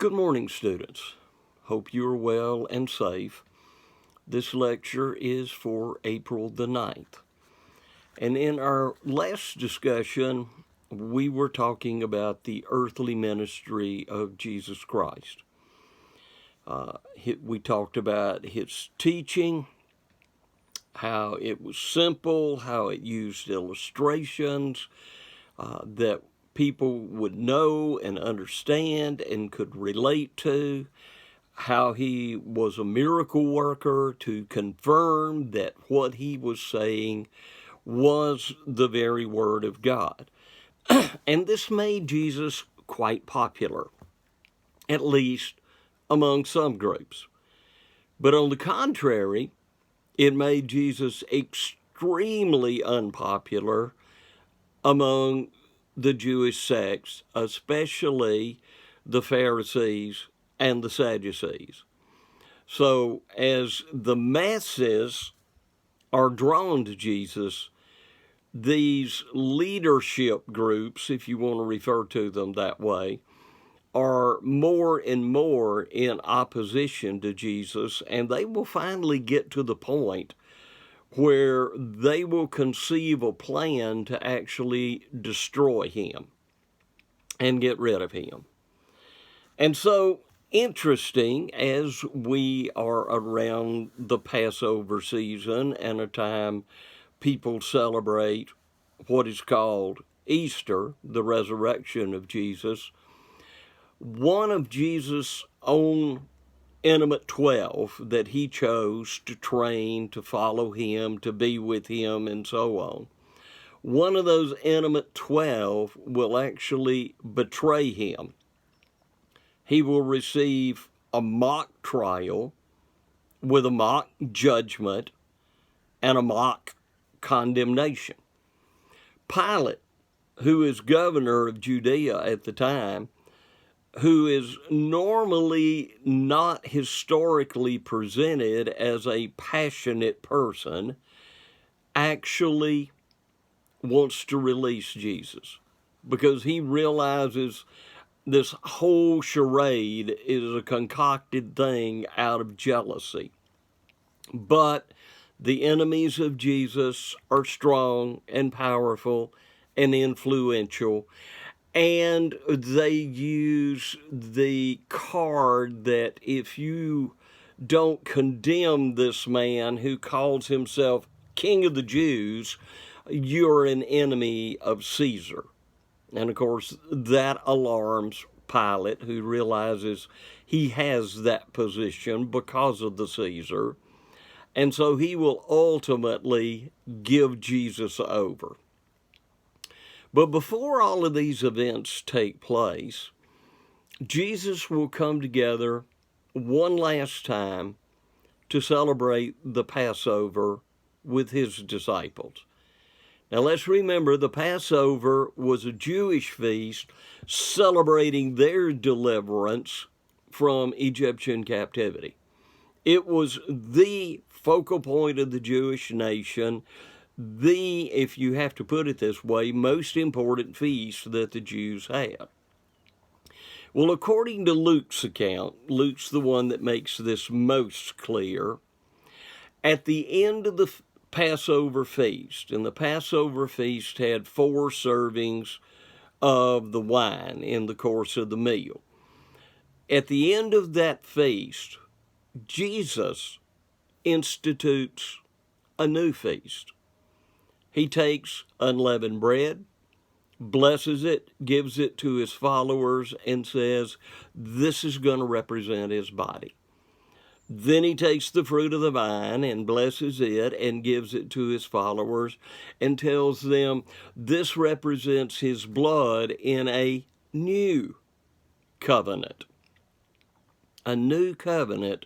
Good morning, students. Hope you are well and safe. This lecture is for April the 9th. And in our last discussion, we were talking about the earthly ministry of Jesus Christ. We talked about his teaching, how it was simple, how it used illustrations that people would know and understand and could relate to, how he was a miracle worker to confirm that what he was saying was the very word of God. And this made Jesus quite popular, at least among some groups. But on the contrary, it made Jesus extremely unpopular among the Jewish sects, especially the Pharisees and the Sadducees. So as the masses are drawn to Jesus, these leadership groups, if you want to refer to them that way, are more and more in opposition to Jesus, and they will finally get to the point where they will conceive a plan to actually destroy him and get rid of him. And so, interesting, as we are around the Passover season and a time people celebrate what is called Easter, the resurrection of Jesus, one of Jesus' own intimate 12 that he chose to train, to follow him, to be with him, and so on. One of those intimate 12 will actually betray him. He will receive a mock trial with a mock judgment and a mock condemnation. Pilate, who is governor of Judea at the time, who is normally not historically presented as a passionate person, actually wants to release Jesus because he realizes this whole charade is a concocted thing out of jealousy. But the enemies of Jesus are strong and powerful and influential, and they use the card that if you don't condemn this man who calls himself King of the Jews, you're an enemy of Caesar. And of course, that alarms Pilate, who realizes he has that position because of the Caesar. And so he will ultimately give Jesus over. But before all of these events take place, Jesus will come together one last time to celebrate the Passover with his disciples. Now let's remember the Passover was a Jewish feast celebrating their deliverance from Egyptian captivity. It was the focal point of the Jewish nation, if you have to put it this way, most important feast that the Jews had. Well, according to Luke's account, Luke's the one that makes this most clear, at the end of the Passover feast, and the Passover feast had 4 servings of the wine in the course of the meal. At the end of that feast, Jesus institutes a new feast. He takes unleavened bread, blesses it, gives it to his followers, and says, this is going to represent his body. Then he takes the fruit of the vine and blesses it and gives it to his followers and tells them this represents his blood in a new covenant. A new covenant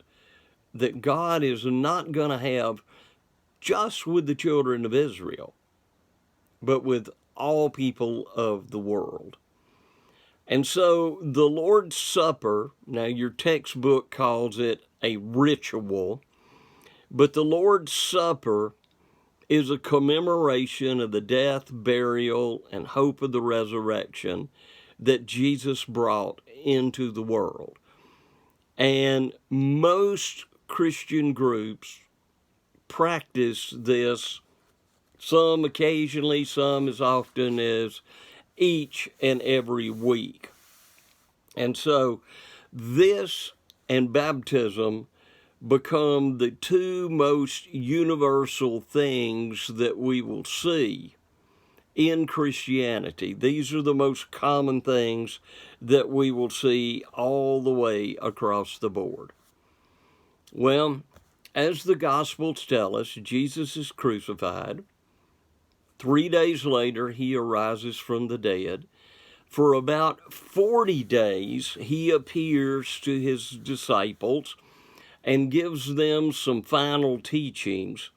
that God is not going to have just with the children of Israel, but with all people of the world. And so the Lord's Supper, now your textbook calls it a ritual, but the Lord's Supper is a commemoration of the death, burial, and hope of the resurrection that Jesus brought into the world. And most Christian groups practice this, some occasionally, some as often as each and every week. And so this and baptism become the two most universal things that we will see in Christianity. These are the most common things that we will see all the way across the board. Well, as the Gospels tell us, Jesus is crucified. 3 days later, he arises from the dead. For about 40 days, he appears to his disciples and gives them some final teachings.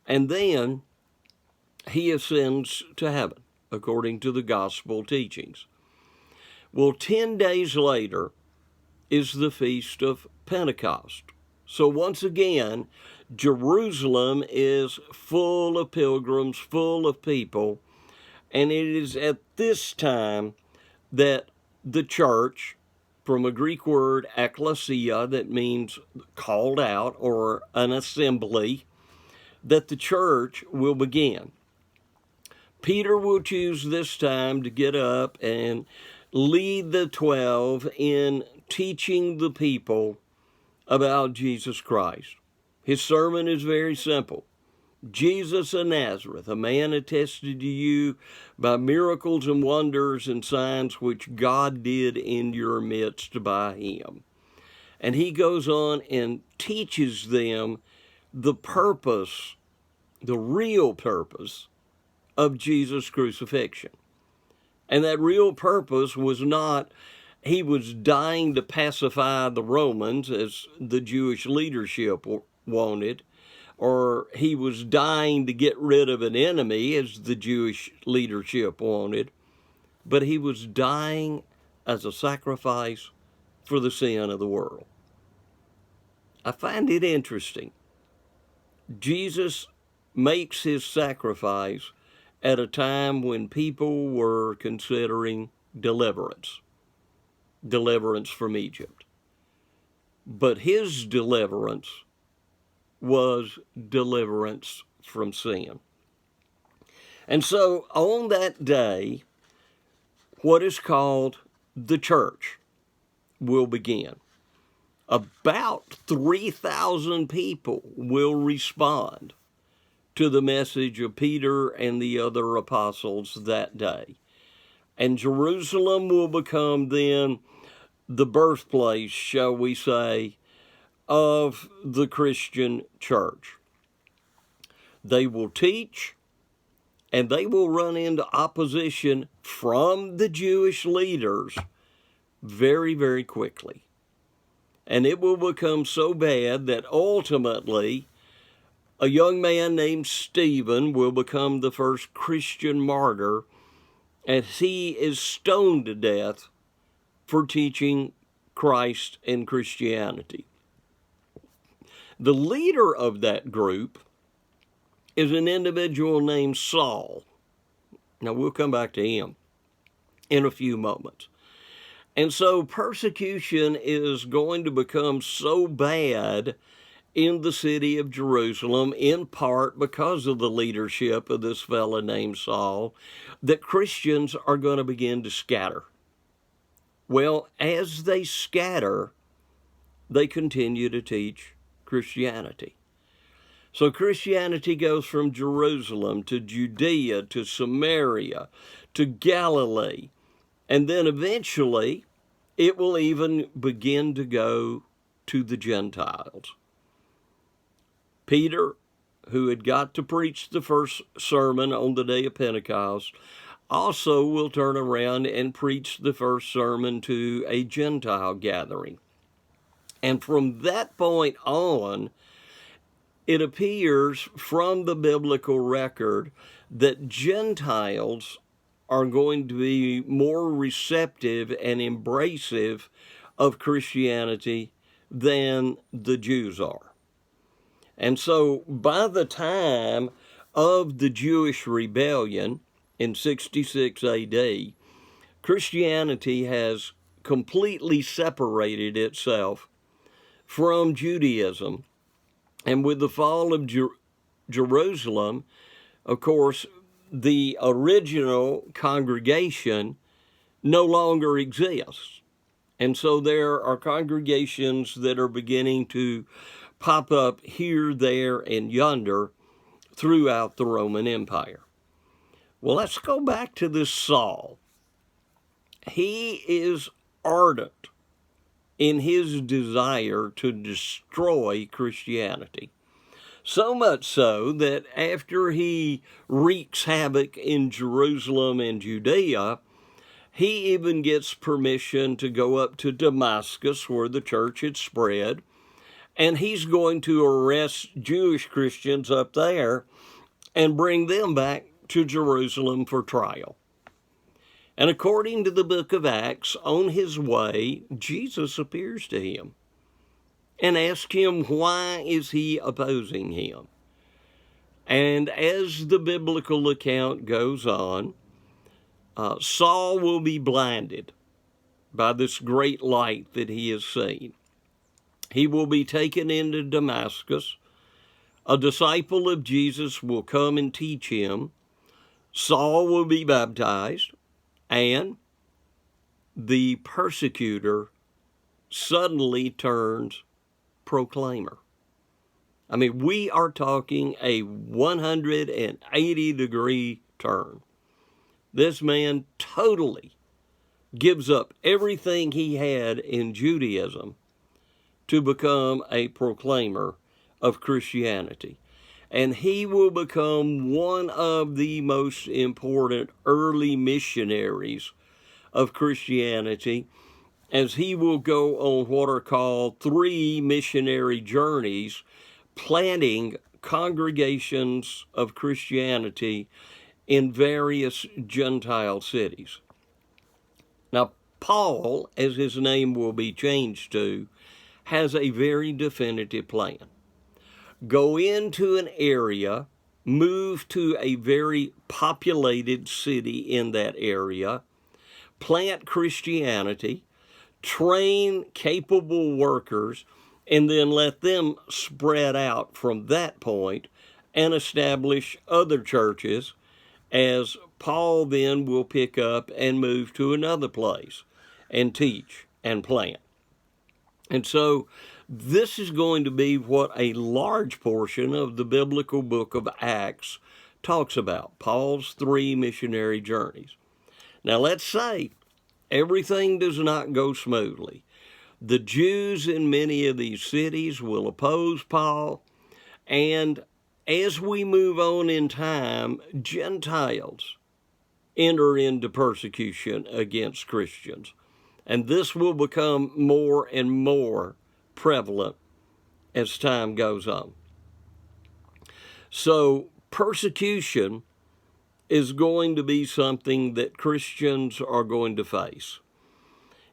And then he ascends to heaven, according to the gospel teachings. Well, 10 days later is the Feast of Pentecost. So once again, Jerusalem is full of pilgrims, full of people, and it is at this time that the church, from a Greek word ekklesia, that means called out or an assembly, that the church will begin. Peter will choose this time to get up and lead the 12 in teaching the people about Jesus Christ. His sermon is very simple. Jesus of Nazareth, a man attested to you by miracles and wonders and signs which God did in your midst by him. And he goes on and teaches them the purpose, the real purpose of Jesus' crucifixion. And that real purpose was not he was dying to pacify the Romans, as the Jewish leadership wanted, or he was dying to get rid of an enemy, as the Jewish leadership wanted, but he was dying as a sacrifice for the sin of the world. I find it interesting. Jesus makes his sacrifice at a time when people were considering deliverance from Egypt. But his deliverance was deliverance from sin. And so on that day, what is called the church will begin. About 3,000 people will respond to the message of Peter and the other apostles that day. And Jerusalem will become then the birthplace, shall we say, of the Christian church. They will teach, and they will run into opposition from the Jewish leaders very, very quickly. And it will become so bad that ultimately a young man named Stephen will become the first Christian martyr, as he is stoned to death for teaching Christ and Christianity. The leader of that group is an individual named Saul. Now, we'll come back to him in a few moments. And so persecution is going to become so bad in the city of Jerusalem, in part because of the leadership of this fellow named Saul, that Christians are going to begin to scatter. Well, as they scatter, they continue to teach Christianity. So Christianity goes from Jerusalem to Judea to Samaria to Galilee, and then eventually it will even begin to go to the Gentiles. Peter, who had got to preach the first sermon on the day of Pentecost, also will turn around and preach the first sermon to a Gentile gathering. And from that point on, it appears from the biblical record that Gentiles are going to be more receptive and embracive of Christianity than the Jews are. And so by the time of the Jewish rebellion in 66 AD, Christianity has completely separated itself from Judaism. And with the fall of Jerusalem, of course, the original congregation no longer exists. And so there are congregations that are beginning to pop up here, there, and yonder throughout the Roman Empire. Well, let's go back to this Saul. He is ardent in his desire to destroy Christianity. So much so that after he wreaks havoc in Jerusalem and Judea, he even gets permission to go up to Damascus, where the church had spread, and he's going to arrest Jewish Christians up there and bring them back to Jerusalem for trial. And according to the book of Acts, on his way, Jesus appears to him and asks him, why is he opposing him? And as the biblical account goes on, Saul will be blinded by this great light that he has seen. He will be taken into Damascus. A disciple of Jesus will come and teach him. Saul will be baptized, and the persecutor suddenly turns proclaimer. I mean, we are talking a 180-degree turn. This man totally gives up everything he had in Judaism to become a proclaimer of Christianity. And he will become one of the most important early missionaries of Christianity, as he will go on what are called 3 missionary journeys, planting congregations of Christianity in various Gentile cities. Now, Paul, as his name will be changed to, has a very definitive plan. Go into an area, move to a very populated city in that area, plant Christianity, train capable workers, and then let them spread out from that point and establish other churches, as Paul then will pick up and move to another place and teach and plant. And so this is going to be what a large portion of the biblical book of Acts talks about, Paul's 3 missionary journeys. Now let's say everything does not go smoothly. The Jews in many of these cities will oppose Paul, and as we move on in time, Gentiles enter into persecution against Christians. And this will become more and more prevalent as time goes on. So persecution is going to be something that Christians are going to face.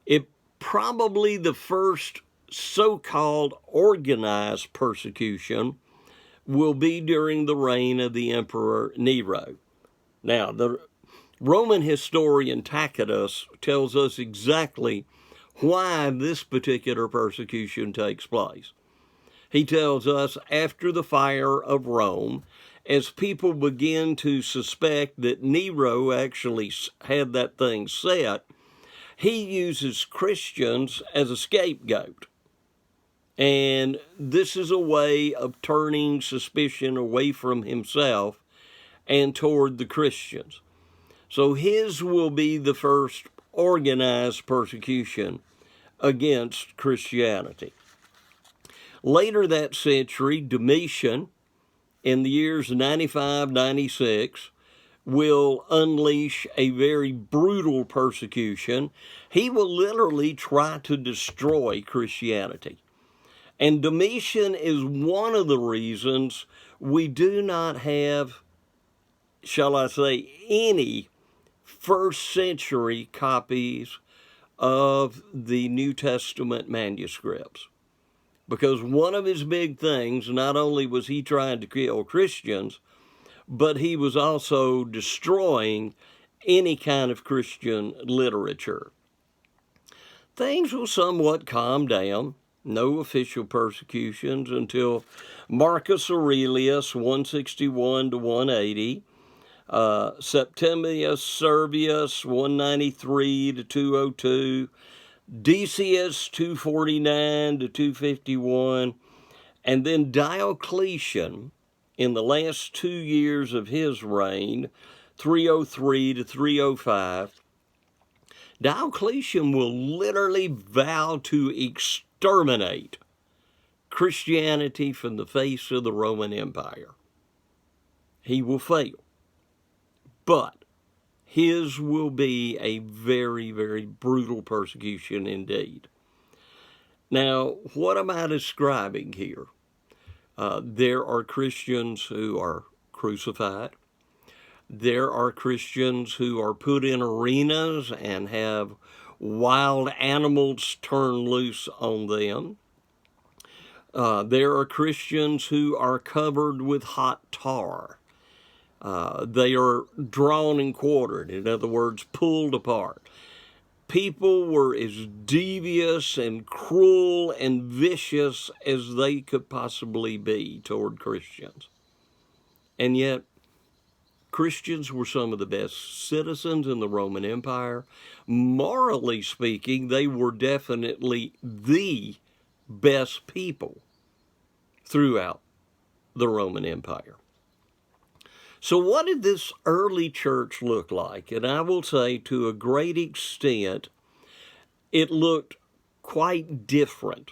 It probably the first so-called organized persecution will be during the reign of the Emperor Nero. Now, the Roman historian Tacitus tells us exactly why this particular persecution takes place. He tells us after the fire of Rome, as people begin to suspect that Nero actually had that thing set, he uses Christians as a scapegoat. And this is a way of turning suspicion away from himself and toward the Christians. So his will be the first organized persecution against Christianity. Later that century, Domitian, in the years 95-96, will unleash a very brutal persecution. He will literally try to destroy Christianity. And Domitian is one of the reasons we do not have, shall I say, any first century copies of the New Testament manuscripts. Because one of his big things, not only was he trying to kill Christians, but he was also destroying any kind of Christian literature. Things will somewhat calm down. no official persecutions until Marcus Aurelius, 161 to 180, Septimius Servius, 193 to 202, Decius, 249 to 251, and then Diocletian, in the last 2 years of his reign, 303 to 305, Diocletian will literally vow to exterminate Christianity from the face of the Roman Empire. He will fail, but his will be a very, very brutal persecution indeed. Now, what am I describing here? There are Christians who are crucified. There are Christians who are put in arenas and have wild animals turned loose on them. There are Christians who are covered with hot tar. They are drawn and quartered, in other words, pulled apart. People were as devious and cruel and vicious as they could possibly be toward Christians. And yet, Christians were some of the best citizens in the Roman Empire. Morally speaking, they were definitely the best people throughout the Roman Empire. So what did this early church look like? And I will say, to a great extent, it looked quite different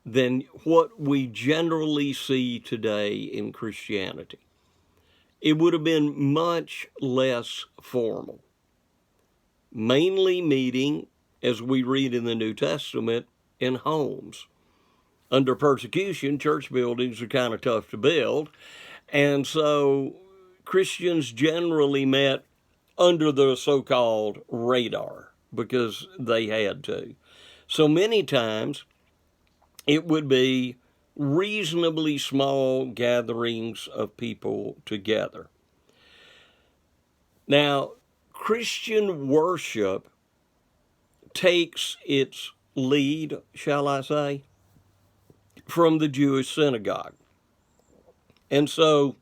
than what we generally see today in Christianity. It would have been much less formal, mainly meeting, as we read in the New Testament, in homes. Under persecution, church buildings are kind of tough to build, and so Christians generally met under the so-called radar because they had to. So many times it would be reasonably small gatherings of people together. Now, Christian worship takes its lead, shall I say, from the Jewish synagogue. And so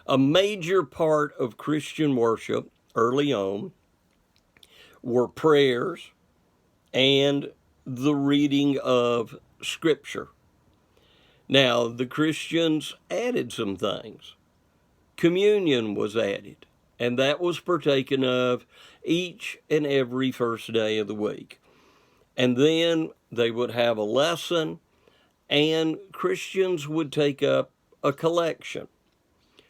a major part of Christian worship early on were prayers and the reading of Scripture. Now, the Christians added some things. Communion was added, and that was partaken of each and every first day of the week. And then they would have a lesson, and Christians would take up a collection.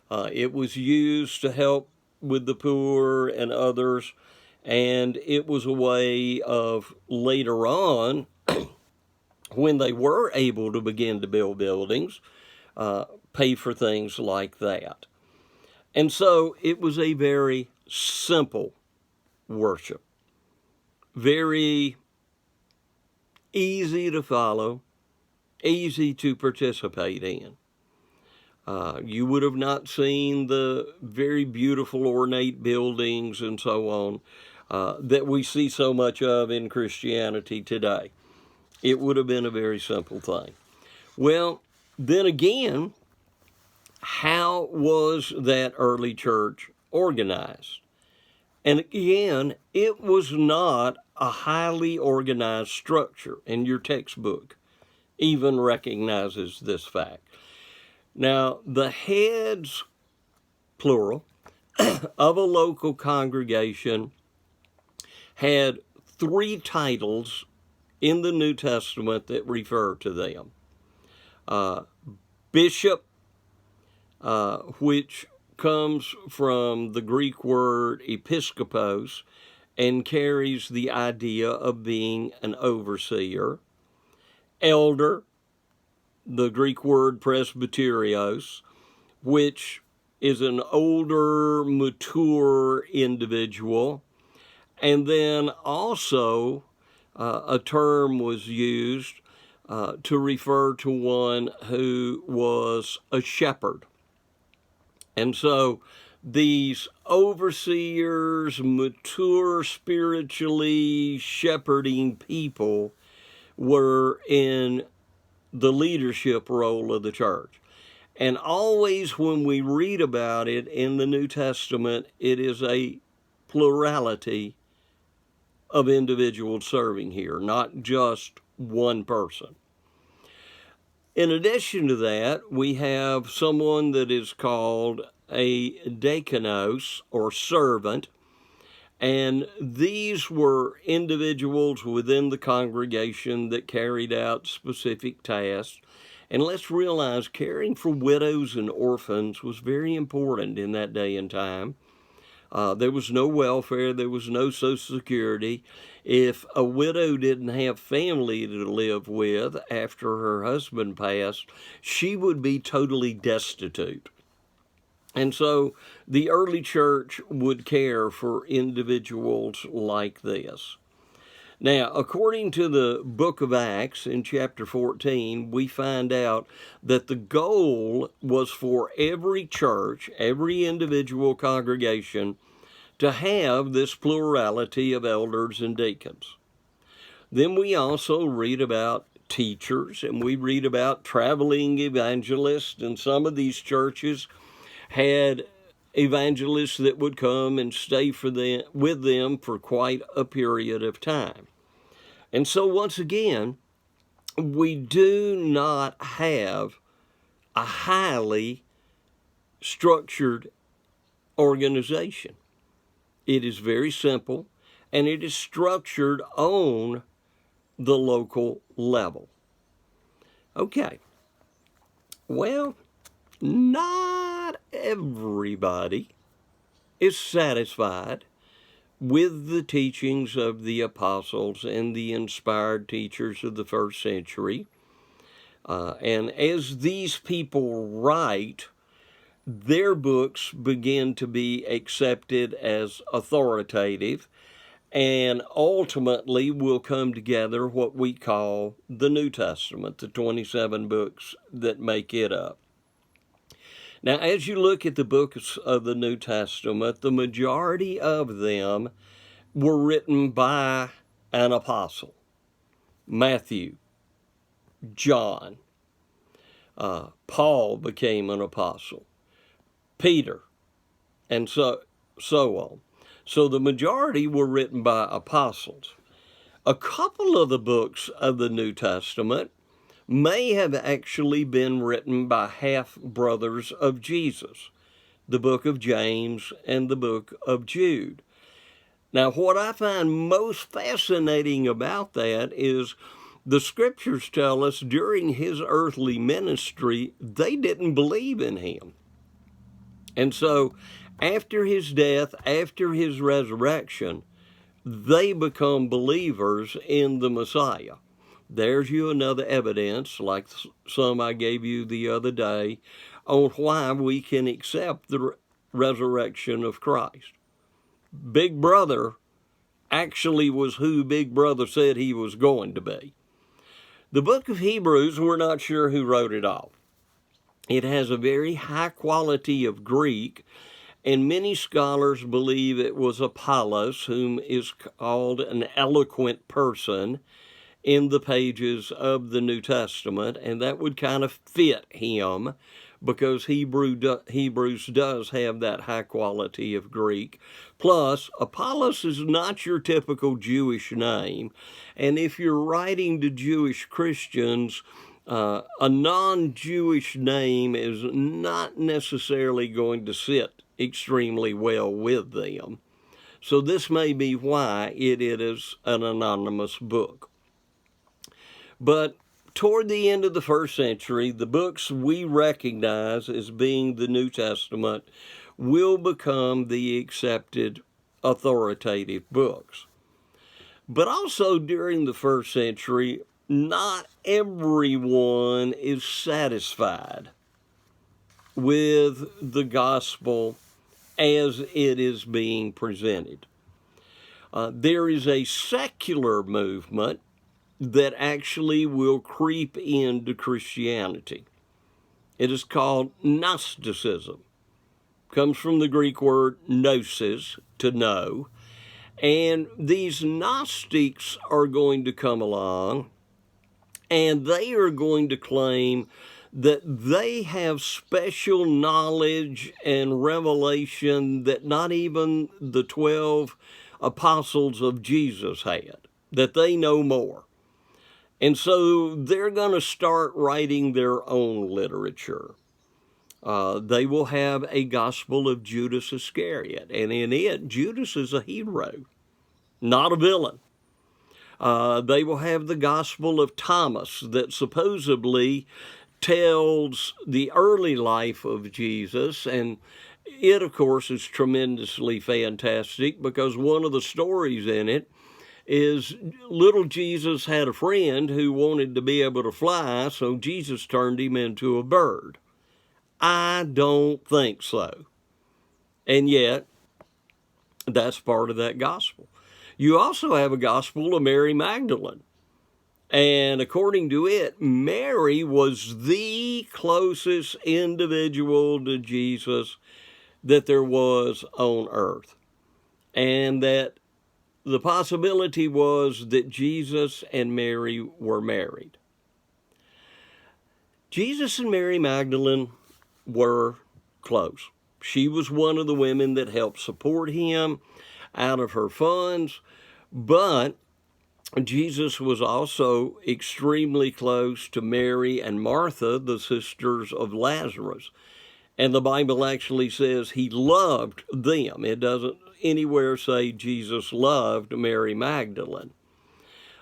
It was used to help with the poor and others, and it was a way of later on, when they were able to begin to build buildings, pay for things like that. And so it was a very simple worship, very easy to follow, easy to participate in. You would have not seen the very beautiful ornate buildings and so on that we see so much of in Christianity today. It would have been a very simple thing. Well, then again, how was that early church organized? And again, it was not a highly organized structure, and your textbook even recognizes this fact. Now, the heads, plural, of a local congregation had 3 titles in the New Testament that refer to them. Bishop, which comes from the Greek word episkopos and carries the idea of being an overseer. Elder, the Greek word presbyterios, which is an older, mature individual. And then also a term was used to refer to one who was a shepherd. And so these overseers, mature spiritually shepherding people, were in the leadership role of the church. And always when we read about it in the New Testament, it is a plurality of individuals serving here, not just one person. In addition to that, we have someone that is called a diakonos, or servant, and these were individuals within the congregation that carried out specific tasks. And let's realize caring for widows and orphans was very important in that day and time. There was no welfare, there was no Social Security. If a widow didn't have family to live with after her husband passed, she would be totally destitute. And so the early church would care for individuals like this. Now, according to the book of Acts in chapter 14, we find out that the goal was for every church, every individual congregation, to have this plurality of elders and deacons. Then we also read about teachers, and we read about traveling evangelists, and some of these churches had evangelists that would come and stay with them for quite a period of time. And so once again, we do not have a highly structured organization. It is very simple, and it is structured on the local level. Okay, well, not everybody is satisfied with the teachings of the apostles and the inspired teachers of the first century. And as these people write, their books begin to be accepted as authoritative, and ultimately will come together what we call the New Testament, the 27 books that make it up. Now, as you look at the books of the New Testament, the majority of them were written by an apostle. Matthew, John, Paul became an apostle, Peter, and so on. So the majority were written by apostles. A couple of the books of the New Testament may have actually been written by half-brothers of Jesus, the book of James and the book of Jude. Now, what I find most fascinating about that is the scriptures tell us during his earthly ministry, they didn't believe in him. And so after his death, after his resurrection, they become believers in the Messiah. There's you another evidence, like some I gave you the other day, on why we can accept the resurrection of Christ. Big Brother actually was who Big Brother said he was going to be. The book of Hebrews, we're not sure who wrote it off. It has a very high quality of Greek, and many scholars believe it was Apollos, whom is called an eloquent person in the pages of the New Testament, and that would kind of fit him because Hebrews does have that high quality of Greek. Plus, Apollos is not your typical Jewish name, and if you're writing to Jewish Christians, a non-Jewish name is not necessarily going to sit extremely well with them. So this may be why it is an anonymous book. But toward the end of the first century, the books we recognize as being the New Testament will become the accepted authoritative books. But also during the first century, not everyone is satisfied with the gospel as it is being presented. There is a secular movement that actually will creep into Christianity. It is called Gnosticism. Comes from the Greek word gnosis, to know. And these Gnostics are going to come along And they are going to claim that they have special knowledge and revelation that not even the 12 apostles of Jesus had, that they know more. And so they're going to start writing their own literature. They will have a Gospel of Judas Iscariot, and in it, Judas is a hero, not a villain. They will have the Gospel of Thomas that supposedly tells the early life of Jesus, and it, of course, is tremendously fantastic because one of the stories in it is little Jesus had a friend who wanted to be able to fly, so Jesus turned him into a bird. I don't think so. And yet, that's part of that gospel. You also have a gospel of Mary Magdalene. And according to it, Mary was the closest individual to Jesus that there was on earth. And that the possibility was that Jesus and Mary were married. Jesus and Mary Magdalene were close. She was one of the women that helped support him out of her funds, but Jesus was also extremely close to Mary and Martha, the sisters of Lazarus. And the Bible actually says he loved them. It doesn't anywhere say Jesus loved Mary Magdalene.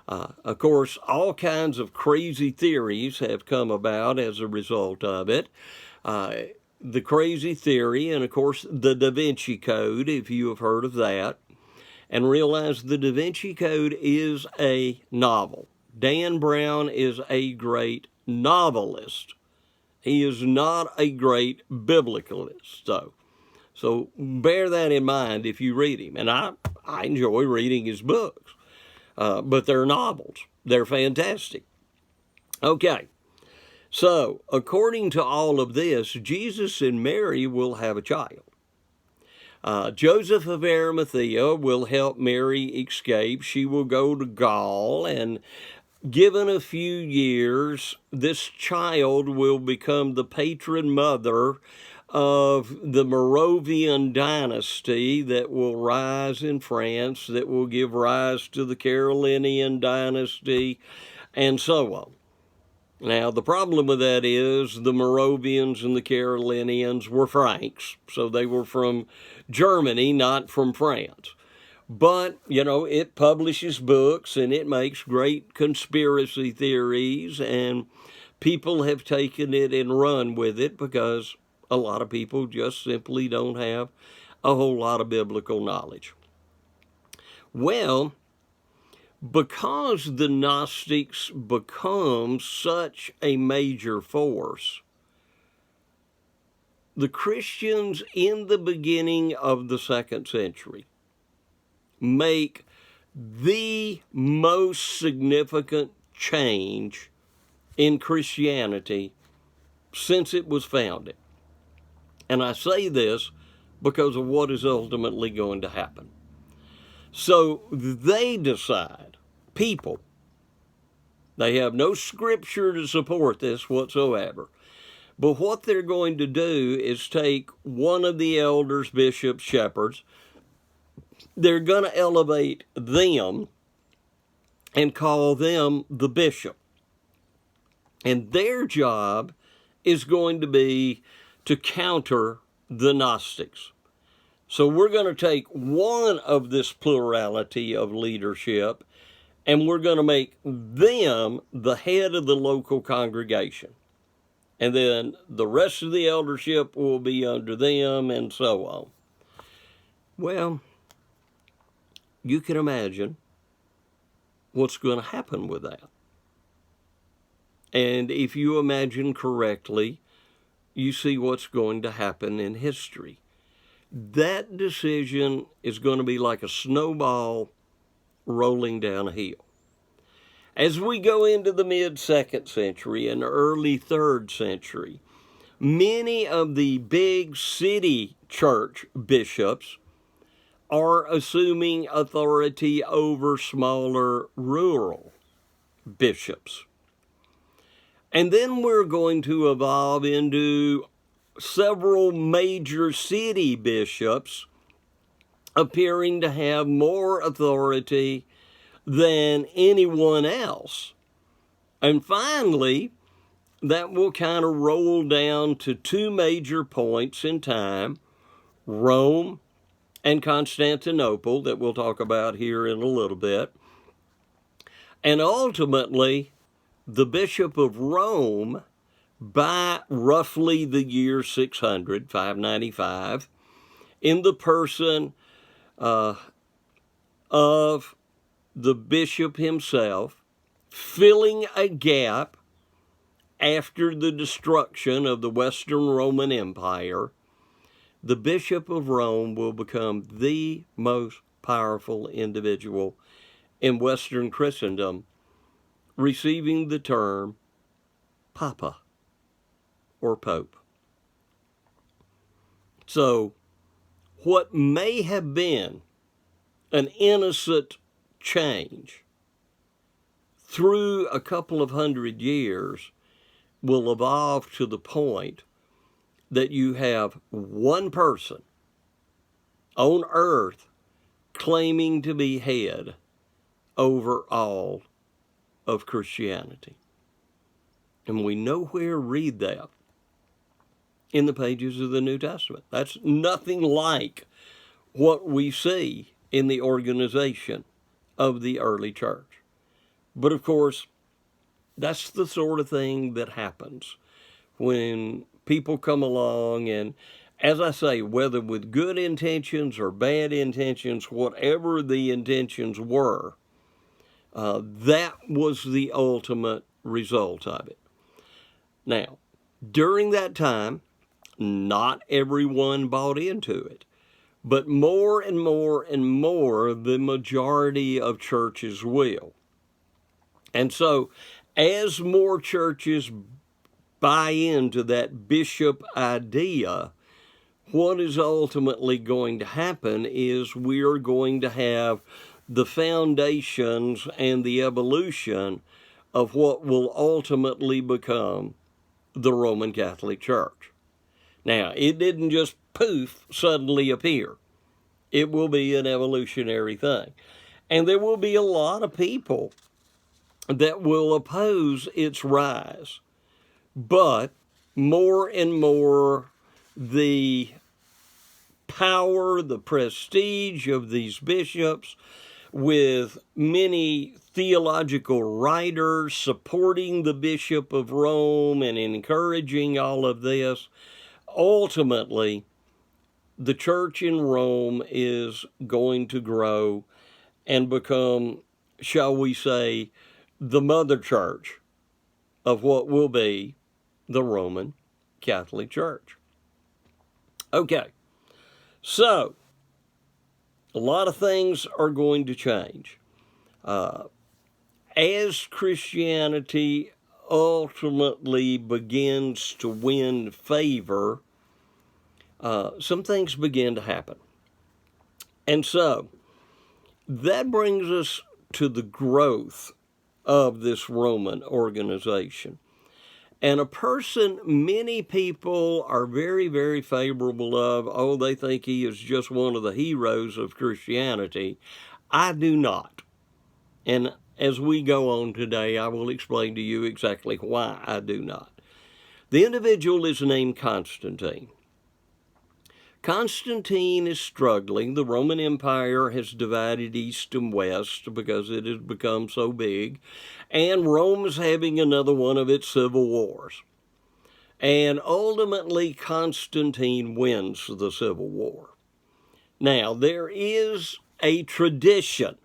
Of course, all kinds of crazy theories have come about as a result of it. The crazy theory, and of course, the Da Vinci Code, if you have heard of that, and realize the Da Vinci Code is a novel. Dan Brown is a great novelist. He is not a great biblicalist, though. So bear that in mind if you read him. And I enjoy reading his books, but they're novels. They're fantastic. Okay, so according to all of this, Jesus and Mary will have a child. Joseph of Arimathea will help Mary escape. She will go to Gaul, and given a few years, this child will become the patron mother of the Merovingian dynasty that will rise in France, that will give rise to the Carolingian dynasty, and so on. Now, the problem with that is the Merovingians and the Carolingians were Franks, so they were from Germany, not from France. But, it publishes books and it makes great conspiracy theories, and people have taken it and run with it because a lot of people just simply don't have a whole lot of biblical knowledge. Well, because the Gnostics become such a major force, the Christians in the beginning of the 2nd century make the most significant change in Christianity since it was founded. And I say this because of what is ultimately going to happen. So they decide, people, they have no scripture to support this whatsoever, but what they're going to do is take one of the elders, bishops, shepherds, they're going to elevate them and call them the bishop. And their job is going to be to counter the Gnostics. So we're going to take one of this plurality of leadership and we're going to make them the head of the local congregation. And then the rest of the eldership will be under them and so on. Well, you can imagine what's going to happen with that. And if you imagine correctly, you see what's going to happen in history. That decision is going to be like a snowball rolling down a hill. As we go into the mid-2nd century and early 3rd century, many of the big city church bishops are assuming authority over smaller rural bishops. And then we're going to evolve into several major city bishops appearing to have more authority than anyone else. And finally, that will kind of roll down to two major points in time, Rome and Constantinople, that we'll talk about here in a little bit. And ultimately, the Bishop of Rome, by roughly the year 600, 595, in the person of the bishop himself, filling a gap after the destruction of the Western Roman Empire, the Bishop of Rome will become the most powerful individual in Western Christendom, receiving the term Papa or Pope. So, what may have been an innocent change through a couple of hundred years will evolve to the point that you have one person on earth claiming to be head over all of Christianity. And we nowhere read that in the pages of the New Testament. That's nothing like what we see in the organization of the early church. But of course, that's the sort of thing that happens when people come along, and as I say, whether with good intentions or bad intentions, whatever the intentions were, that was the ultimate result of it. Now, during that time, not everyone bought into it, but more and more and more, the majority of churches will. And so, as more churches buy into that bishop idea, what is ultimately going to happen is we are going to have the foundations and the evolution of what will ultimately become the Roman Catholic Church. Now, it didn't just poof, suddenly appear. It will be an evolutionary thing. And there will be a lot of people that will oppose its rise. But more and more, the power, the prestige of these bishops, with many theological writers supporting the Bishop of Rome and encouraging all of this, ultimately, the church in Rome is going to grow and become, shall we say, the mother church of what will be the Roman Catholic Church. Okay, so a lot of things are going to change. As Christianity ultimately begins to win favor, some things begin to happen. And so, that brings us to the growth of this Roman organization. And a person many people are very, very favorable of, oh, they think he is just one of the heroes of Christianity. I do not. And as we go on today, I will explain to you exactly why I do not. The individual is named Constantine. Constantine is struggling. The Roman Empire has divided east and west because it has become so big. And Rome is having another one of its civil wars. And ultimately, Constantine wins the civil war. Now, there is a tradition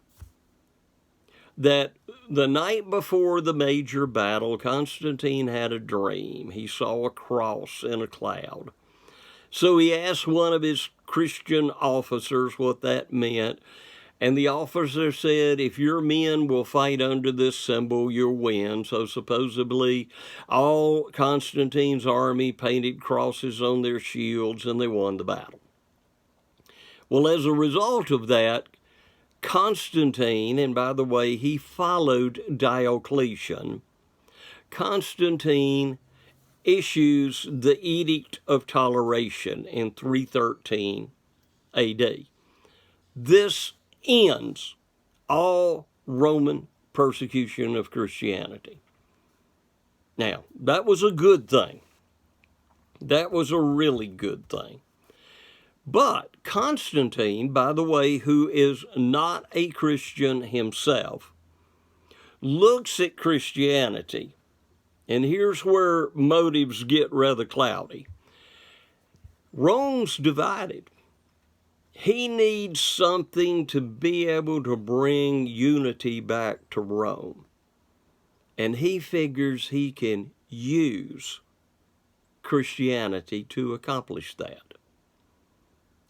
that the night before the major battle, Constantine had a dream. He saw a cross in a cloud. So he asked one of his Christian officers what that meant, and the officer said, if your men will fight under this symbol, you'll win. So supposedly all Constantine's army painted crosses on their shields, and they won the battle. Well, as a result of that, Constantine, and by the way, he followed Diocletian, Constantine issues the Edict of Toleration in 313 AD. This ends all Roman persecution of Christianity. Now, that was a good thing. That was a really good thing. But Constantine, by the way, who is not a Christian himself, looks at Christianity, and here's where motives get rather cloudy. Rome's divided. He needs something to be able to bring unity back to Rome. And he figures he can use Christianity to accomplish that.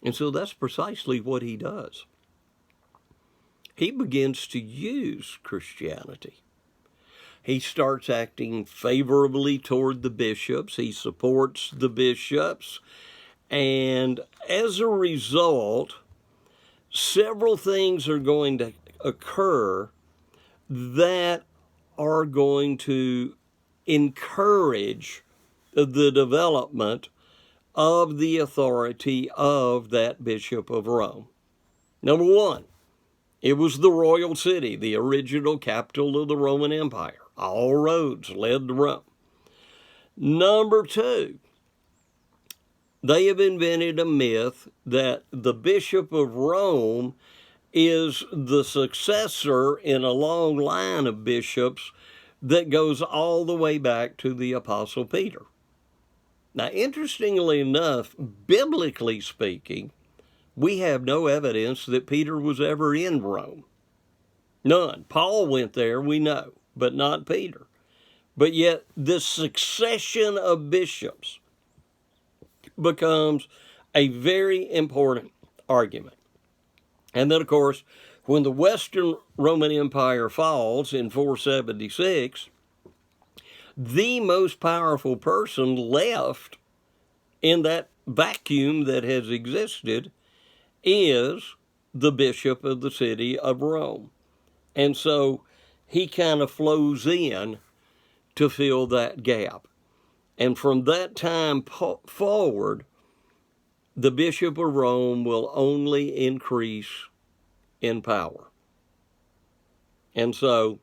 And so that's precisely what he does. He begins to use Christianity. He starts acting favorably toward the bishops. He supports the bishops. And as a result, several things are going to occur that are going to encourage the development of the authority of that Bishop of Rome. Number one, it was the royal city, the original capital of the Roman Empire. All roads led to Rome. Number two, they have invented a myth that the Bishop of Rome is the successor in a long line of bishops that goes all the way back to the Apostle Peter. Now, interestingly enough, biblically speaking, we have no evidence that Peter was ever in Rome. None. Paul went there, we know, but not Peter. But yet, this succession of bishops becomes a very important argument. And then, of course, when the Western Roman Empire falls in 476, the most powerful person left in that vacuum that has existed is the bishop of the city of Rome. And so he kind of flows in to fill that gap. And from that time forward, the Bishop of Rome will only increase in power. And so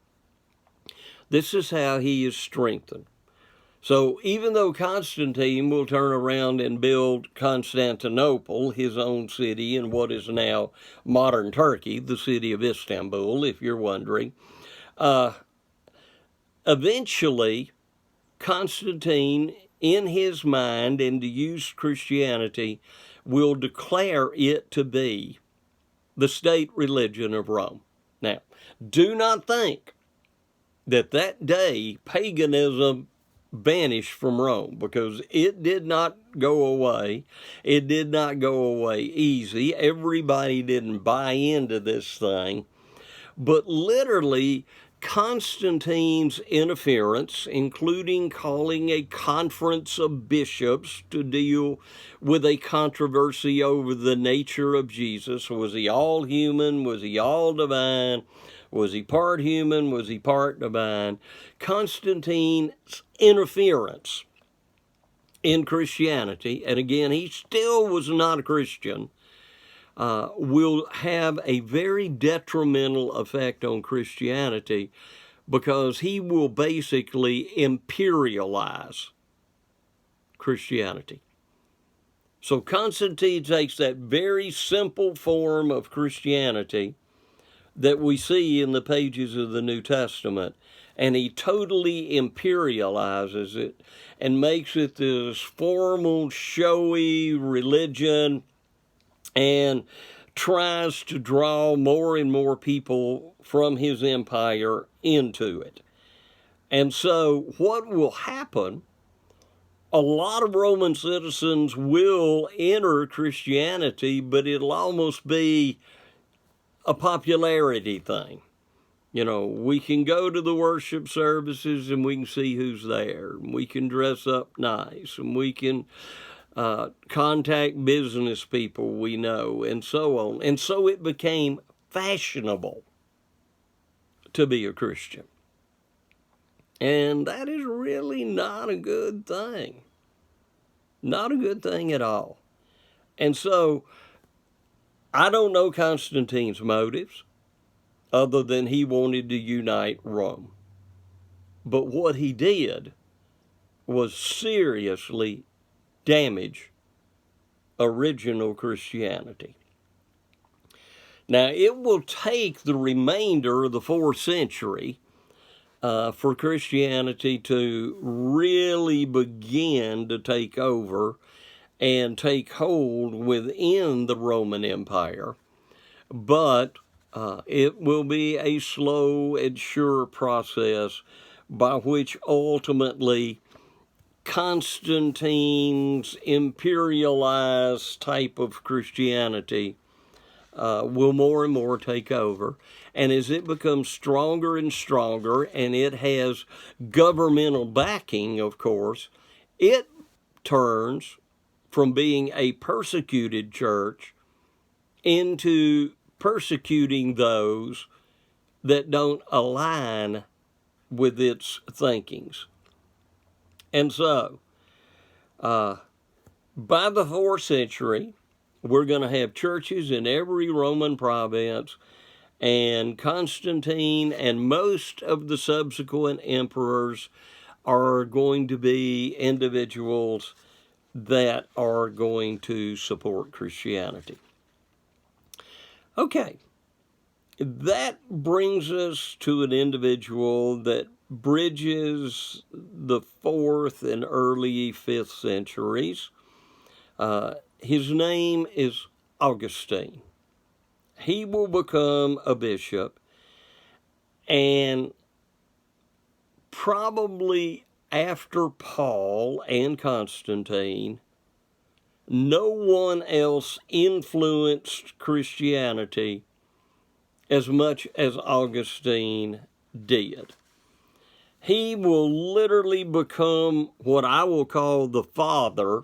this is how he is strengthened. So even though Constantine will turn around and build Constantinople, his own city in what is now modern Turkey, the city of Istanbul, if you're wondering, eventually Constantine, in his mind, and to use Christianity, will declare it to be the state religion of Rome. Now, do not think that that day paganism vanished from Rome, because it did not go away. It did not go away easy. Everybody didn't buy into this thing. But literally, Constantine's interference, including calling a conference of bishops to deal with a controversy over the nature of Jesus. Was he all human? Was he all divine? Was he part human? Was he part divine? Constantine's interference in Christianity, and again, he still was not a Christian, will have a very detrimental effect on Christianity, because he will basically imperialize Christianity. So Constantine takes that very simple form of Christianity that we see in the pages of the New Testament, and he totally imperializes it and makes it this formal, showy religion, and tries to draw more and more people from his empire into it. And so what will happen, a lot of Roman citizens will enter Christianity, but it'll almost be a popularity thing. You know, we can go to the worship services and we can see who's there. We can dress up nice, and we can contact business people we know, and so on. And so it became fashionable to be a Christian. And that is really not a good thing. Not a good thing at all. And so, I don't know Constantine's motives other than he wanted to unite Rome. But what he did was seriously damage original Christianity. Now, it will take the remainder of the 4th century for Christianity to really begin to take over and take hold within the Roman Empire. But it will be a slow and sure process by which ultimately Constantine's imperialized type of Christianity will more and more take over. And as it becomes stronger and stronger, and it has governmental backing, of course, it turns from being a persecuted church into persecuting those that don't align with its thinkings. And so, by the 4th century, we're going to have churches in every Roman province, and Constantine and most of the subsequent emperors are going to be individuals that are going to support Christianity. Okay, that brings us to an individual that bridges the 4th and early 5th centuries. His name is Augustine. He will become a bishop, and probably after Paul and Constantine, no one else influenced Christianity as much as Augustine did. He will literally become what I will call the father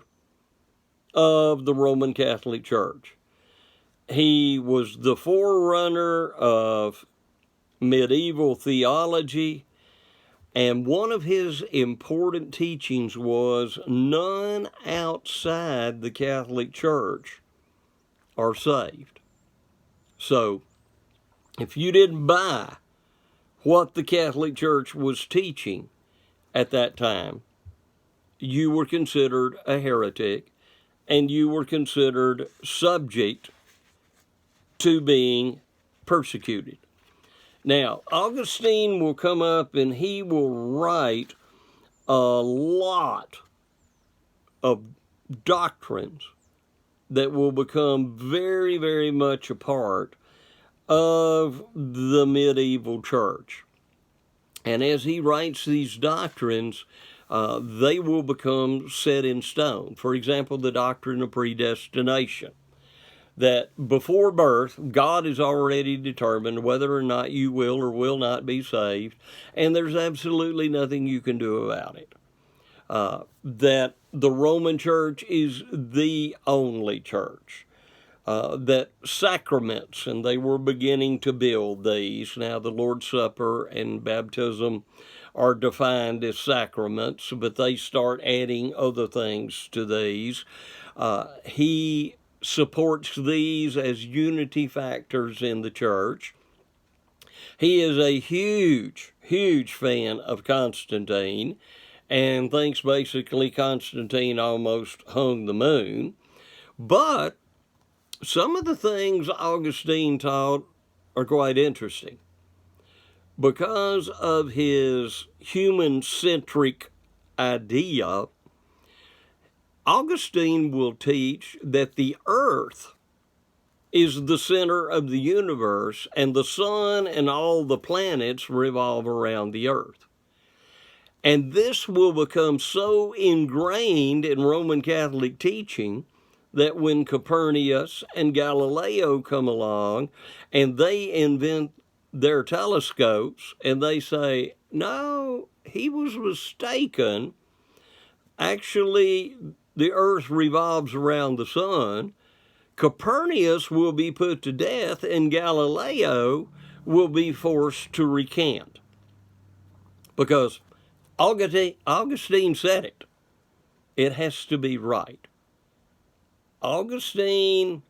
of the Roman Catholic Church. He was the forerunner of medieval theology, and one of his important teachings was none outside the Catholic Church are saved. So, if you didn't buy what the Catholic Church was teaching at that time, you were considered a heretic, and you were considered subject to being persecuted. Now, Augustine will come up and he will write a lot of doctrines that will become very, very much a part of the medieval church. And as he writes these doctrines, they will become set in stone. For example, the doctrine of predestination. That before birth, God has already determined whether or not you will or will not be saved, and there's absolutely nothing you can do about it. That the Roman Church is the only church. That sacraments, and they were beginning to build these. Now the Lord's Supper and baptism are defined as sacraments, but they start adding other things to these. He supports these as unity factors in the church. He is a huge, huge fan of Constantine and thinks basically Constantine almost hung the moon. But some of the things Augustine taught are quite interesting. Because of his human-centric idea, Augustine will teach that the earth is the center of the universe, and the sun and all the planets revolve around the earth. And this will become so ingrained in Roman Catholic teaching that when Copernicus and Galileo come along and they invent their telescopes and they say, no, he was mistaken. Actually, the earth revolves around the sun. Copernicus will be put to death and Galileo will be forced to recant. Because Augustine said it. It has to be right. Augustine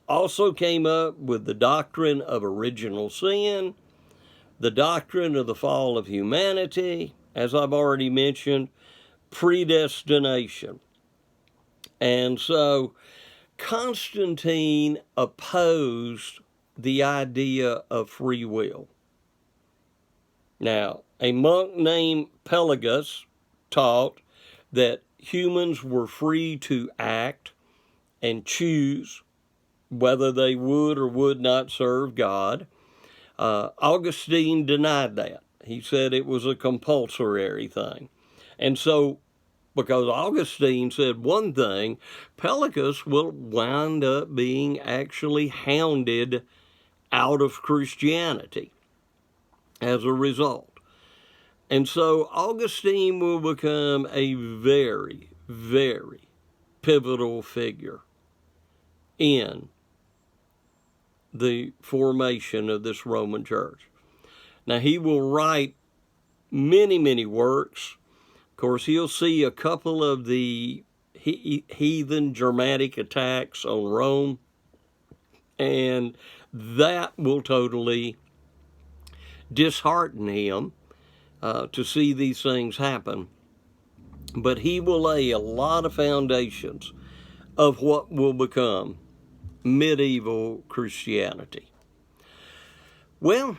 also came up with the doctrine of original sin, the doctrine of the fall of humanity, as I've already mentioned, predestination. And so Constantine opposed the idea of free will. Now, a monk named Pelagus taught that humans were free to act and choose whether they would or would not serve God. Augustine denied that. He said it was a compulsory thing. And so, because Augustine said one thing, Pelagus will wind up being actually hounded out of Christianity as a result. And so Augustine will become a very, very pivotal figure in the formation of this Roman Church. Now, he will write many, many works. Of course, he'll see a couple of the heathen Germanic attacks on Rome, and that will totally dishearten him to see these things happen. But he will lay a lot of foundations of what will become medieval Christianity. Well,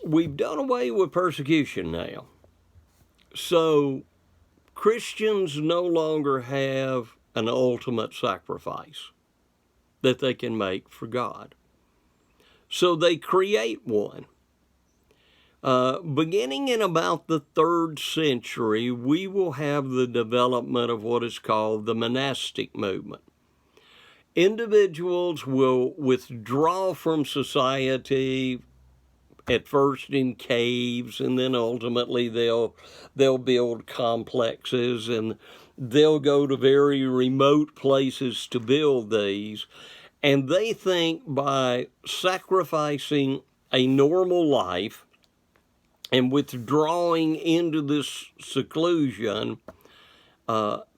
we've done away with persecution now. So Christians no longer have an ultimate sacrifice that they can make for God. So they create one. Beginning in about the 3rd century, we will have the development of what is called the monastic movement. Individuals will withdraw from society, at first in caves, and then ultimately they'll build complexes, and they'll go to very remote places to build these. And they think by sacrificing a normal life and withdrawing into this seclusion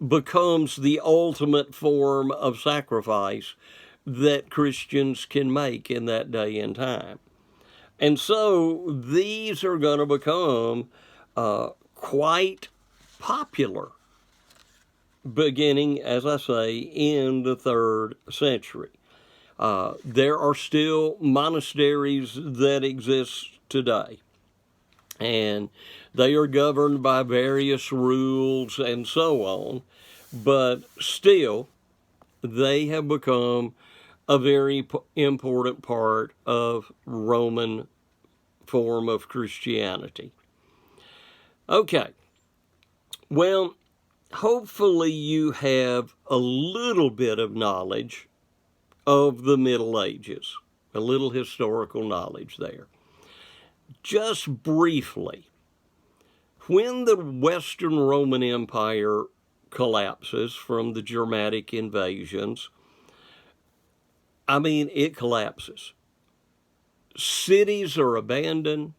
becomes the ultimate form of sacrifice that Christians can make in that day and time. And so these are going to become quite popular beginning, as I say, in the 3rd century. There are still monasteries that exist today, and they are governed by various rules and so on, but still they have become a very important part of Roman form of Christianity. Okay, well, hopefully you have a little bit of knowledge of the Middle Ages, a little historical knowledge there. Just briefly, when the Western Roman Empire collapses from the Germanic invasions, it collapses. Cities are abandoned.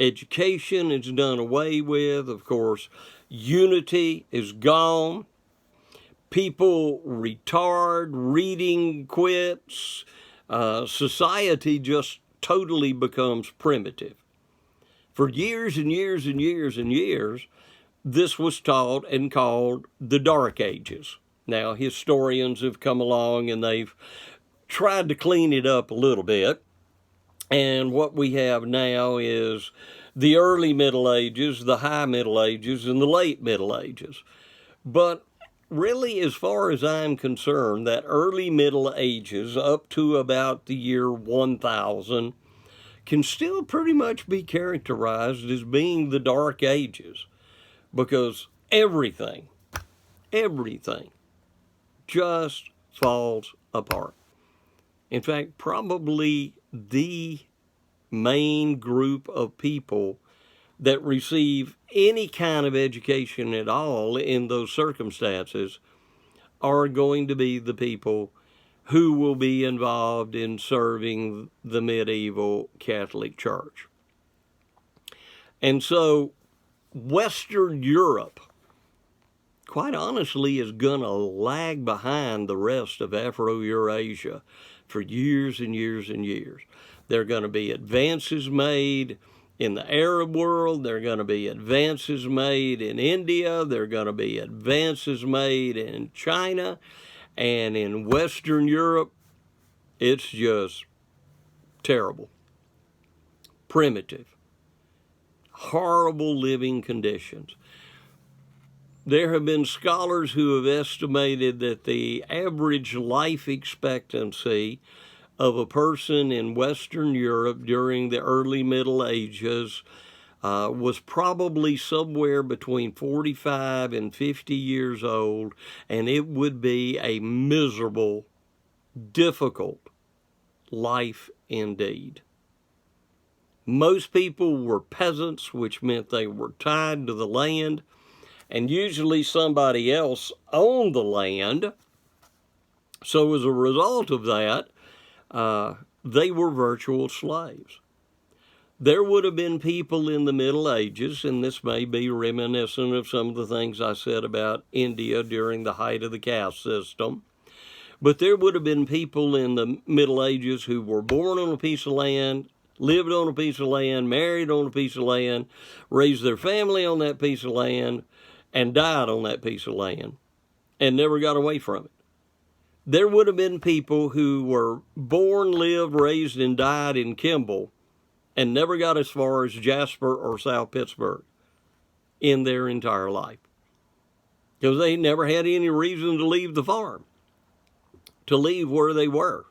Education is done away with. Of course, unity is gone. People retard. Reading quits. Society just totally becomes primitive. For years and years and years and years, this was taught and called the Dark Ages. Now, historians have come along and they've tried to clean it up a little bit. And what we have now is the early Middle Ages, the High Middle Ages, and the Late Middle Ages. But really, as far as I'm concerned, that early Middle Ages up to about the year 1000 can still pretty much be characterized as being the Dark Ages, because everything just falls apart. In fact, probably the main group of people that receive any kind of education at all in those circumstances are going to be the people who will be involved in serving the medieval Catholic Church. And so Western Europe, quite honestly, is going to lag behind the rest of Afro-Eurasia for years and years and years. There are going to be advances made in the Arab world. There are going to be advances made in India. There are going to be advances made in China. And in Western Europe, it's just terrible, primitive, horrible living conditions. There have been scholars who have estimated that the average life expectancy of a person in Western Europe during the early Middle Ages was probably somewhere between 45 and 50 years old, and it would be a miserable, difficult life indeed. Most people were peasants, which meant they were tied to the land, and usually somebody else owned the land. So as a result of that, they were virtual slaves. There would have been people in the Middle Ages, and this may be reminiscent of some of the things I said about India during the height of the caste system, but there would have been people in the Middle Ages who were born on a piece of land, lived on a piece of land, married on a piece of land, raised their family on that piece of land, and died on that piece of land, and never got away from it. There would have been people who were born, lived, raised, and died in Kimball, and never got as far as Jasper or South Pittsburgh in their entire life, because they never had any reason to leave the farm, to leave where they were.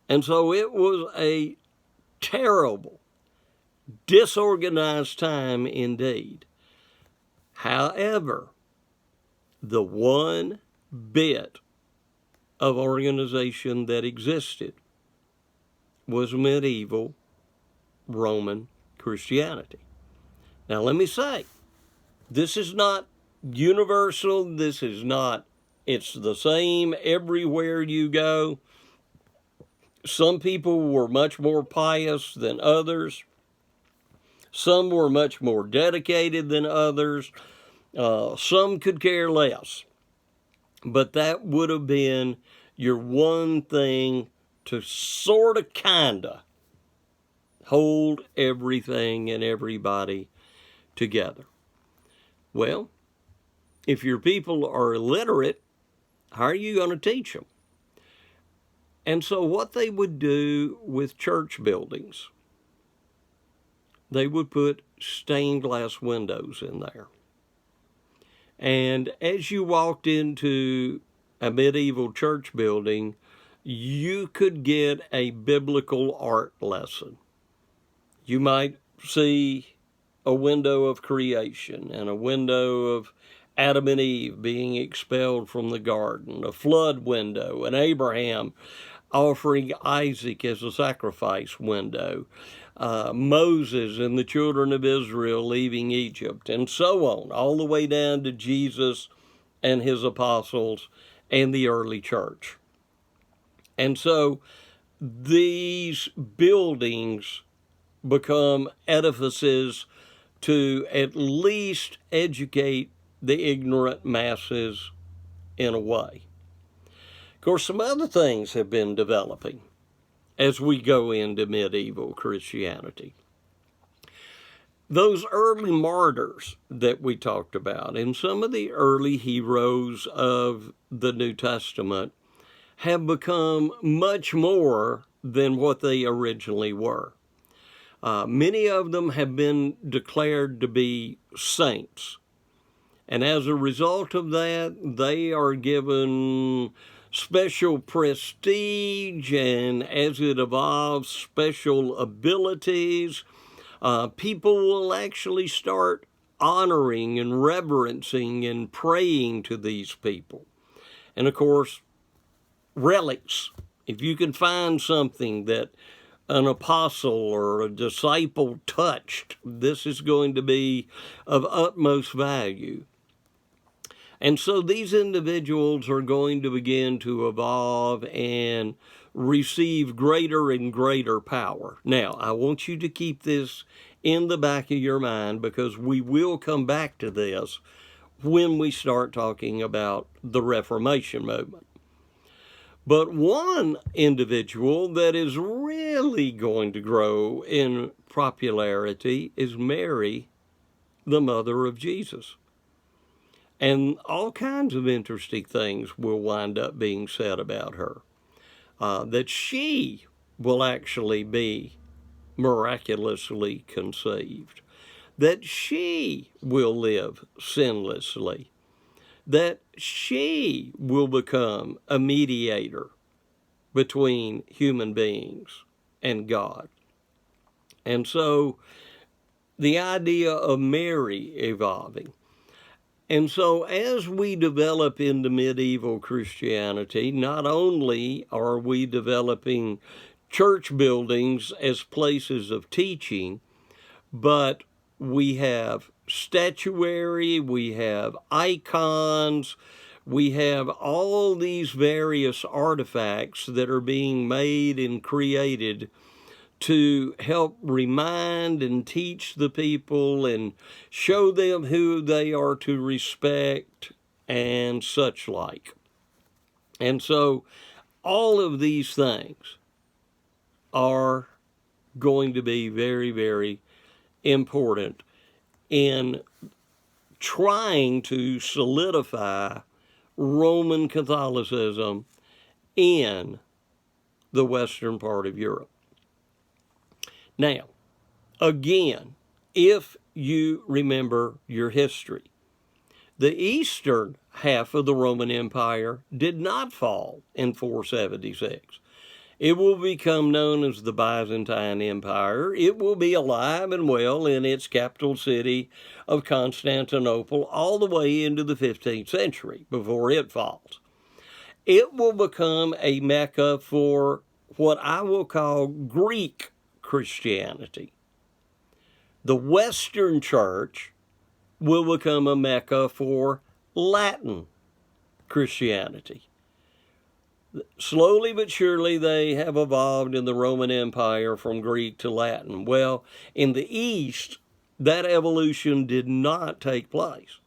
And so it was a terrible, disorganized time indeed. However, the one bit of organization that existed was medieval Roman Christianity. Now, let me say, this is not universal. This is not, it's the same everywhere you go. Some people were much more pious than others. Some were much more dedicated than others. Some could care less. But that would have been your one thing to sort of, kinda hold everything and everybody together. Well, if your people are illiterate, how are you going to teach them? And so what they would do with church buildings, they would put stained glass windows in there. And as you walked into a medieval church building, you could get a biblical art lesson. You might see a window of creation and a window of Adam and Eve being expelled from the garden, a flood window, and Abraham offering Isaac as a sacrifice window, Moses and the children of Israel leaving Egypt, and so on, all the way down to Jesus and his apostles and the early church. And so these buildings become edifices to at least educate the ignorant masses in a way. Of course, some other things have been developing as we go into medieval Christianity. Those early martyrs that we talked about and some of the early heroes of the New Testament have become much more than what they originally were. Many of them have been declared to be saints. And as a result of that, they are given special prestige, and as it evolves, special abilities. People will actually start honoring and reverencing and praying to these people. And of course, relics. If you can find something that an apostle or a disciple touched, this is going to be of utmost value. And so these individuals are going to begin to evolve and receive greater and greater power. Now, I want you to keep this in the back of your mind, because we will come back to this when we start talking about the Reformation movement. But one individual that is really going to grow in popularity is Mary, the mother of Jesus. And all kinds of interesting things will wind up being said about her. That she will actually be miraculously conceived. That she will live sinlessly. That she will become a mediator between human beings and God. And so the idea of Mary evolving. And so as we develop into medieval Christianity, not only are we developing church buildings as places of teaching, but we have statuary, we have icons, we have all these various artifacts that are being made and created to help remind and teach the people and show them who they are to respect and such like. And so all of these things are going to be very, very important in trying to solidify Roman Catholicism in the western part of Europe. Now, again, if you remember your history, the eastern half of the Roman Empire did not fall in 476. It will become known as the Byzantine Empire. It will be alive and well in its capital city of Constantinople all the way into the 15th century before it falls. It will become a Mecca for what I will call Greek Christianity. The Western Church will become a Mecca for Latin Christianity. Slowly but surely they have evolved in the Roman Empire from Greek to Latin. Well, in the East, that evolution did not take place.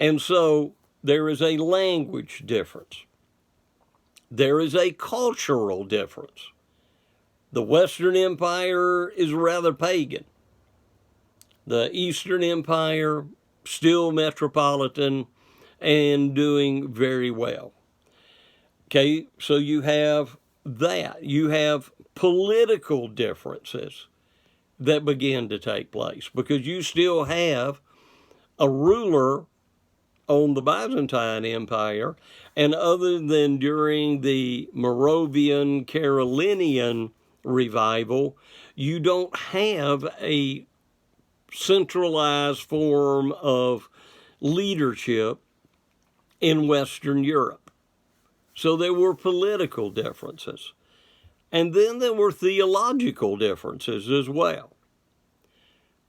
And so there is a language difference. There is a cultural difference. The Western Empire is rather pagan. The Eastern Empire, still metropolitan and doing very well. Okay, so you have that. You have political differences that begin to take place because you still have a ruler on the Byzantine Empire, and other than during the Moravian Carolingian revival, you don't have a centralized form of leadership in Western Europe. So there were political differences. And then there were theological differences as well.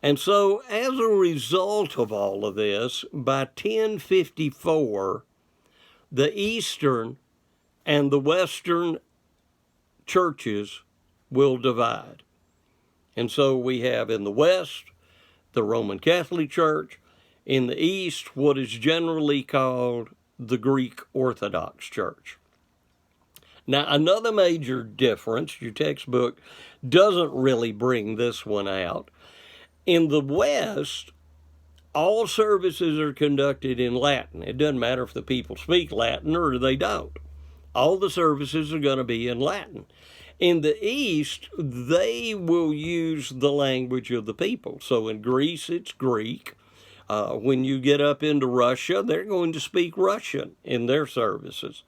And so as a result of all of this, by 1054, the Eastern and the Western churches will divide. And so we have in the West, the Roman Catholic Church, in the East, what is generally called the Greek Orthodox Church. Now, another major difference, your textbook doesn't really bring this one out. In the West, all services are conducted in Latin. It doesn't matter if the people speak Latin or they don't. All the services are going to be in Latin. In the East, they will use the language of the people. So in Greece, it's Greek. When you get up into Russia, they're going to speak Russian in their services.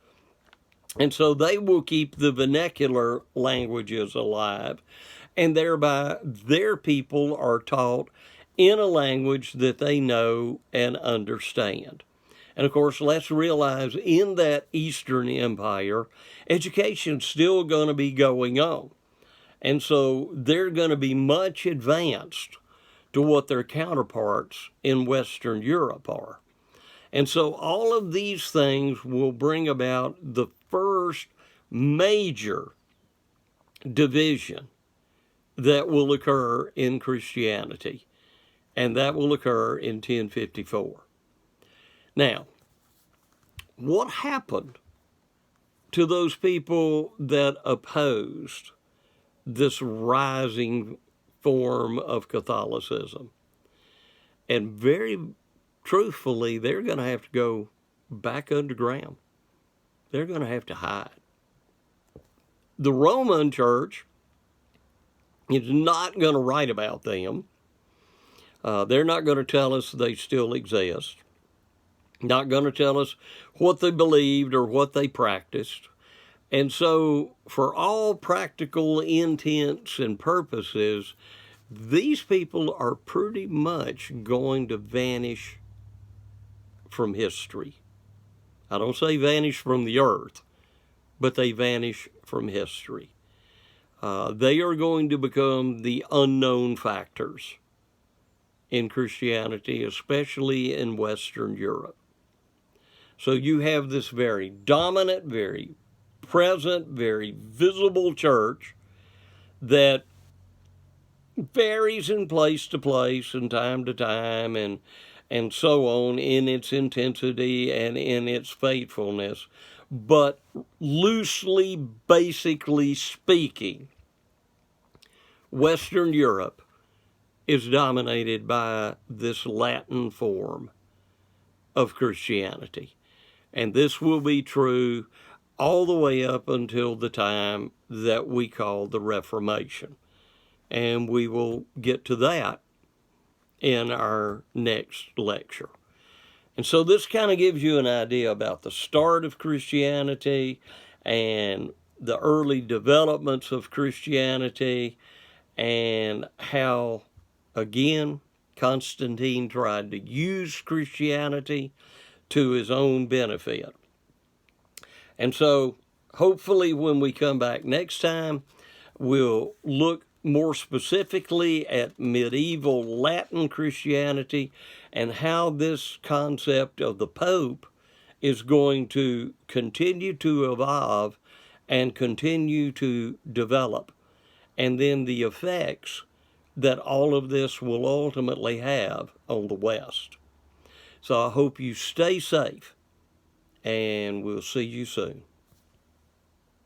And so they will keep the vernacular languages alive, and thereby their people are taught in a language that they know and understand. And of course, let's realize in that Eastern Empire, education's still going to be going on. And so they're going to be much advanced to what their counterparts in Western Europe are. And so all of these things will bring about the first major division that will occur in Christianity, and that will occur in 1054. Now, what happened to those people that opposed this rising form of Catholicism? And very truthfully, they're going to have to go back underground. They're going to have to hide. The Roman Church is not going to write about them. They're not going to tell us they still exist. Not going to tell us what they believed or what they practiced. And so, for all practical intents and purposes, these people are pretty much going to vanish from history. I don't say vanish from the earth, but they vanish from history. They are going to become the unknown factors in Christianity, especially in Western Europe. So you have this very dominant, very present, very visible church that varies in place to place and time to time and so on in its intensity and in its faithfulness. But loosely, basically speaking, Western Europe is dominated by this Latin form of Christianity. And this will be true all the way up until the time that we call the Reformation. And we will get to that in our next lecture. And so this kind of gives you an idea about the start of Christianity and the early developments of Christianity and how, again, Constantine tried to use Christianity to his own benefit. And so hopefully when we come back next time, we'll look more specifically at medieval Latin Christianity and how this concept of the Pope is going to continue to evolve and continue to develop, and then the effects that all of this will ultimately have on the West. So I hope you stay safe, and we'll see you soon.